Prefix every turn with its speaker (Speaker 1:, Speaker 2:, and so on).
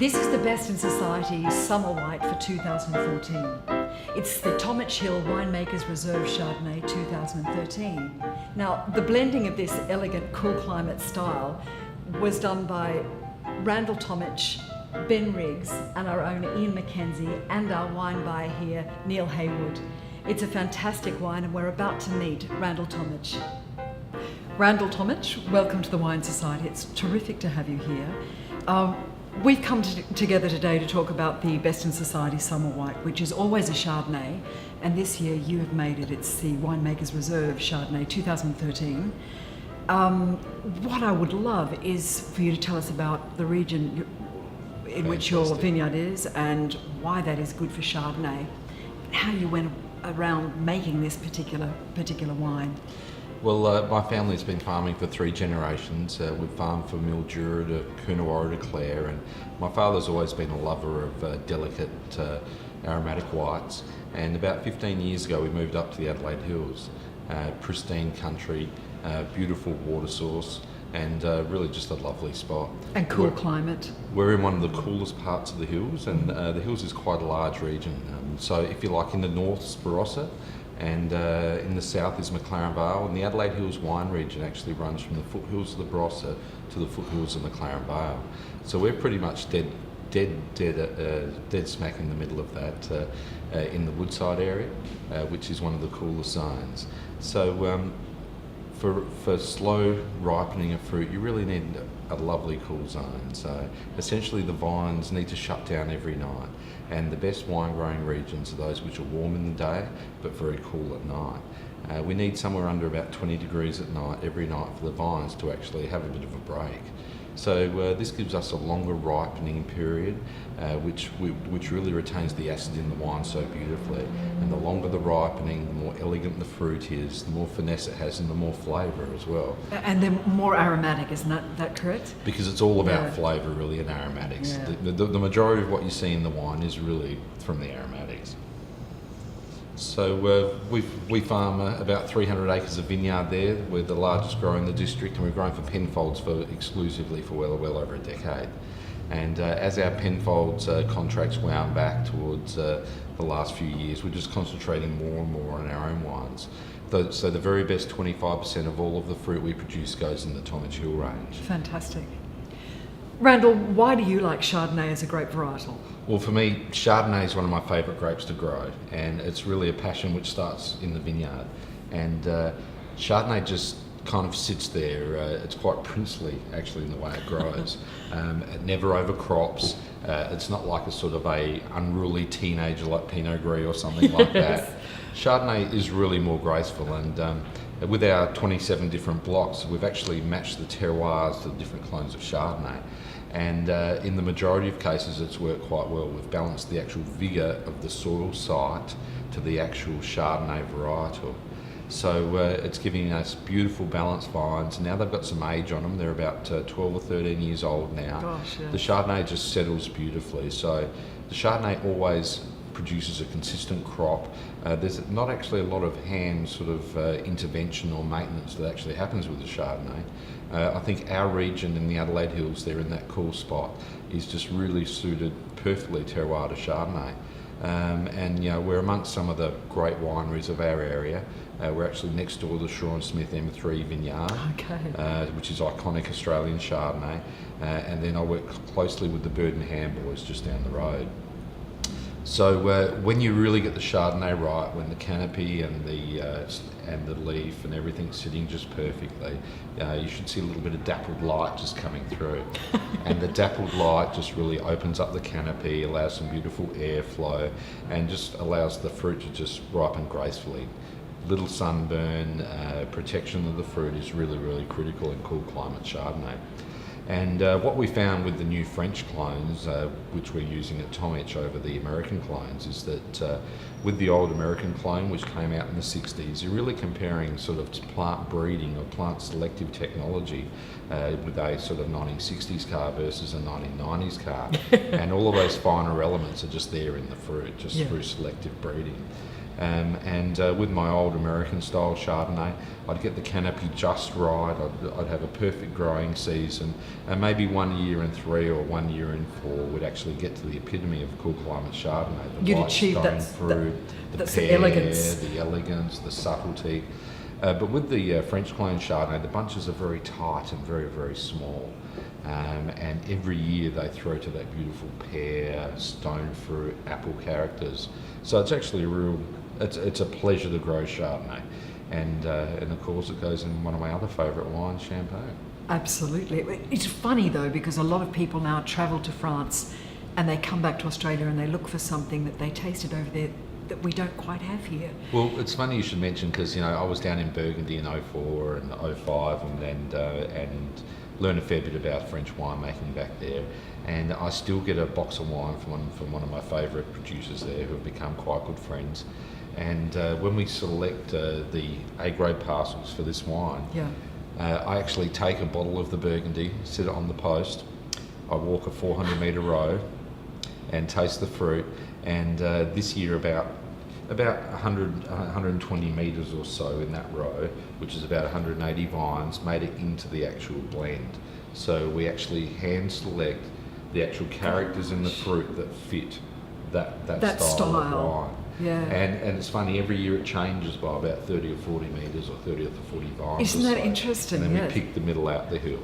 Speaker 1: This is the Best in Society Summer White for 2014. It's the Tomich Hill Winemakers Reserve Chardonnay 2013. Now, the blending of this elegant, cool climate style was done by Randal Tomich, Ben Riggs, and our own Ian McKenzie, and our wine buyer here, Neil Haywood. It's a fantastic wine, and we're about to meet Randal Tomich. Randal Tomich, welcome to the Wine Society. It's terrific to have you here. We've come together today to talk about the Best in Society Summer White, which is always a Chardonnay, and this year you have made it. It's the Winemakers Reserve Chardonnay 2013. What I would love is for you to tell us about the region in which your vineyard is and why that is good for Chardonnay, and how you went around making this particular wine.
Speaker 2: Well, my family's been farming for 3 generations. We've farmed from Mildura to Coonawarra to Clare, and my father's always been a lover of delicate aromatic whites. And about 15 years ago we moved up to the Adelaide Hills. Pristine country, beautiful water source, and really just a lovely spot.
Speaker 1: And cool climate.
Speaker 2: We're in one of the coolest parts of the hills, and the hills is quite a large region. So if you like, in the north's Barossa, and in the south is McLaren Vale, and the Adelaide Hills wine region actually runs from the foothills of the Barossa to the foothills of McLaren Vale. So we're pretty much dead smack in the middle of that, in the Woodside area, which is one of the coolest zones. So for slow ripening of fruit, you really need a lovely cool zone. So essentially the vines need to shut down every night, and the best wine growing regions are those which are warm in the day but very cool at night. We need somewhere under about 20 degrees at night every night for the vines to actually have a bit of a break. So this gives us a longer ripening period, which really retains the acid in the wine so beautifully. And the longer the ripening, the more elegant the fruit is, the more finesse it has, and the more flavour as well.
Speaker 1: And they're more aromatic, isn't that correct?
Speaker 2: Because it's all about flavour really, and aromatics.
Speaker 1: Yeah.
Speaker 2: The majority of what you see in the wine is really from the aromatics. So we farm about 300 acres of vineyard there. We're the largest grower in the district, and we've grown for Penfolds exclusively for well over a decade. And as our Penfolds contracts wound back towards the last few years, we're just concentrating more and more on our own wines. So the very best 25% of all of the fruit we produce goes in the Tomich Hill range.
Speaker 1: Fantastic. Randal, why do you like Chardonnay as a grape varietal?
Speaker 2: Well, for me, Chardonnay is one of my favourite grapes to grow, and it's really a passion which starts in the vineyard. And Chardonnay just kind of sits there. It's quite princely, actually, in the way it grows. It never overcrops. It's not like a sort of a unruly teenager like Pinot Gris or something like that. Chardonnay is really more graceful, and with our 27 different blocks, we've actually matched the terroirs to the different clones of Chardonnay. And in the majority of cases it's worked quite well. We've balanced the actual vigour of the soil site to the actual Chardonnay varietal. So it's giving us beautiful balanced vines. Now they've got some age on them. They're about 12 or 13 years old now.
Speaker 1: Gosh, yes.
Speaker 2: The Chardonnay just settles beautifully. So the Chardonnay always produces a consistent crop. There's not actually a lot of hand sort of intervention or maintenance that actually happens with the Chardonnay. I think our region in the Adelaide Hills, there in that cool spot, is just really suited perfectly terroir to Chardonnay. And you know, we're amongst some of the great wineries of our area. We're actually next door to Shaw and Smith M3 Vineyard, which is iconic Australian Chardonnay. And then I work closely with the Bird and Ham boys just down the road. So when you really get the Chardonnay right, when the canopy and the leaf and everything's sitting just perfectly, you should see a little bit of dappled light just coming through. And the dappled light just really opens up the canopy, allows some beautiful airflow, and just allows the fruit to just ripen gracefully. Little sunburn, protection of the fruit is really, really critical in cool climate Chardonnay. And what we found with the new French clones, which we're using at Tomich over the American clones, is that with the old American clone, which came out in the 60s, you're really comparing sort of plant breeding or plant selective technology with a sort of 1960s car versus a 1990s car. And all of those finer elements are just there in the fruit, just through selective breeding. With my old American style Chardonnay, I'd get the canopy just right. I'd have a perfect growing season, and maybe 1 year in 3 or 1 year in 4 would actually get to the epitome of cool climate Chardonnay. The
Speaker 1: You'd
Speaker 2: white
Speaker 1: achieve
Speaker 2: stone
Speaker 1: that,
Speaker 2: fruit,
Speaker 1: that's
Speaker 2: pear,
Speaker 1: the elegance.
Speaker 2: the elegance, the subtlety. But with the French clone Chardonnay, the bunches are very tight and very, very small. And every year they throw to that beautiful pear, stone fruit, apple characters. So it's actually it's a pleasure to grow Chardonnay. And of course it goes in one of my other favourite wines, Champagne.
Speaker 1: Absolutely. It's funny though, because a lot of people now travel to France and they come back to Australia and they look for something that they tasted over there that we don't quite have here.
Speaker 2: Well, it's funny you should mention, because I was down in Burgundy in 04 and 05 and learned a fair bit about French winemaking back there, and I still get a box of wine from one of my favourite producers there who have become quite good friends. And when we select the A-grade parcels for this wine, I actually take a bottle of the Burgundy, sit it on the post, I walk a 400 metre row and taste the fruit, and this year about 120 metres or so in that row, which is about 180 vines, made it into the actual blend. So we actually hand select the actual characters in the fruit that fit that style of wine.
Speaker 1: Yeah.
Speaker 2: And it's funny, every year it changes by about 30 or 40 metres or 30 or 40 vines.
Speaker 1: Isn't
Speaker 2: or
Speaker 1: that
Speaker 2: so.
Speaker 1: interesting?
Speaker 2: And then
Speaker 1: Yes.
Speaker 2: we pick the middle out the hill.